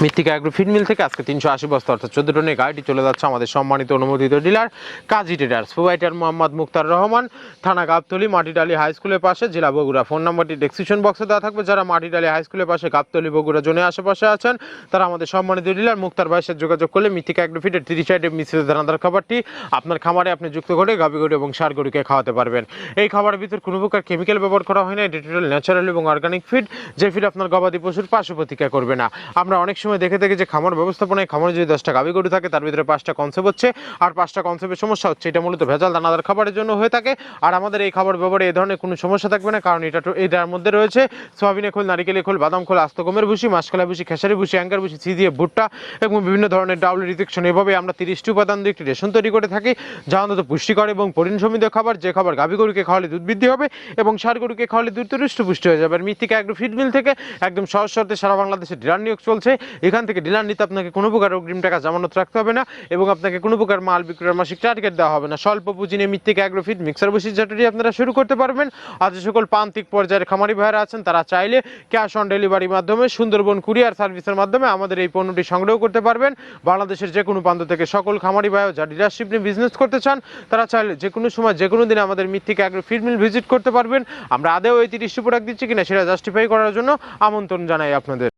মৃত্তিকা agro feed mill থেকে আজকে 380 বস্তা অর্থাৎ 14 টনের গাড়িটি চলে যাচ্ছে আমাদের সম্মানিত অনুমোদিত ডিলার কাজী ট্রেডার্স, প্রোভাইডার মোহাম্মদ মুক্তার রহমান, থানা গাবতলী, মাটিডালি হাই স্কুলের পাশে, জেলা বগুড়া। ফোন নাম্বারটি ডেসক্রিপশন বক্সে দেওয়া থাকবে। যারা মাটিডালি হাই স্কুলের পাশে, গাবতলী, বগুড়া জোনের আশেপাশে আছেন তারা আমাদের সম্মানিত ডিলার মুক্তার ভাইয়ের সাথে যোগাযোগ করলে মৃত্তিকা অ্যাগ্রো ফিডের 30 আইটেম মিশ্রিত দানাদার খাবারটি আপনার খামারে আপনি যুক্ত করে গাভী গরু এবং ষাঁড় গরুকে খাওয়াতে পারবেন। এই খাবারের ভিতর কোনো প্রকার কেমিক্যাল ব্যবহার করা হয় না। এটি টোটাল ন্যাচারাল এবং অর্গানিক ফিড, যে ফিড আপনার গবাদি পশুর পার্শ্ব প্রতিক্রিয়া করবে না। আমরা অনেক সময় দেখে থাকি যে খামার ব্যবস্থাপনায় খামারে যদি 10টা গাভী গরু থাকে তার ভিতরে 5টা কনসেপ্ট হচ্ছে, আর 5টা কনসেপ্টের সমস্যা হচ্ছে। এটা মূলত ভেজাল দানাদার খাবারের জন্য হয়ে থাকে। আর আমাদের এই খাবার ব্যবহারে এই ধরনের কোনো সমস্যা থাকবে না, কারণ এটার মধ্যে রয়েছে সয়াবিনের খোল, নারিকেলের খোল, বাদাম খোল, আস্ত গমের ভুসি, মাসকলাই ভুসি, খেসারি ভুসি, অ্যাঙ্গার ভুসি, সিজিএ ভুট্টা এবং বিভিন্ন ধরনের ডাউল রিজেকশন। এভাবে আমরা 30টি উপাদান দিয়ে একটি রেশন তৈরি করে থাকি, যা অন্তত পুষ্টিকর এবং পরিণ সমৃদ্ধ খাবার, যে খাবার গাভী গরুকে খাওয়ালে দুধ বৃদ্ধি হবে এবং ষাঁড় গরুকে খাওয়ালে দুধ হৃষ্টপুষ্ট হয়ে যাবে। আর মৃত্তিকা অ্যাগ্রো ফিড মিল থেকে একদম সহজ শর্তে সারা বাংলাদেশে ডিলার নিয়োগ চলছে। এখান থেকে ডিলার নিতে আপনাকে কোনো প্রকার অগ্রিম টাকা জামানত রাখতে হবে না এবং আপনাকে কোনো প্রকার মাল বিক্রয়ের মাসিক টার্গেট দেওয়া হবে না। স্বল্প পুঁজি নিয়ে মৃত্তিকা অ্যাগ্রো ফিড মিক্সার বসির জাতটি আপনারা শুরু করতে পারবেন। আর যে সকল প্রান্তিক পর্যায়ের খামারি ভাইয়েরা আছেন তারা চাইলে ক্যাশ অন ডেলিভারির মাধ্যমে, সুন্দরবন কুরিয়ার সার্ভিসের মাধ্যমে আমাদের এই পণ্যটি সংগ্রহ করতে পারবেন। বাংলাদেশের যে কোনো প্রান্ত থেকে সকল খামারি ভাইও যা ডিলারশিপ নিয়ে বিজনেস করতে চান তারা চাইলে যে কোনো সময় যে কোনো দিনে আমাদের মৃত্তিকা অ্যাগ্রো ফিড মিল ভিজিট করতে পারবেন। আমরা আদেও এই 30টি প্রোডাক্ট দিচ্ছি কিনা সেটা জাস্টিফাই করার জন্য আমন্ত্রণ জানাই আপনাদের।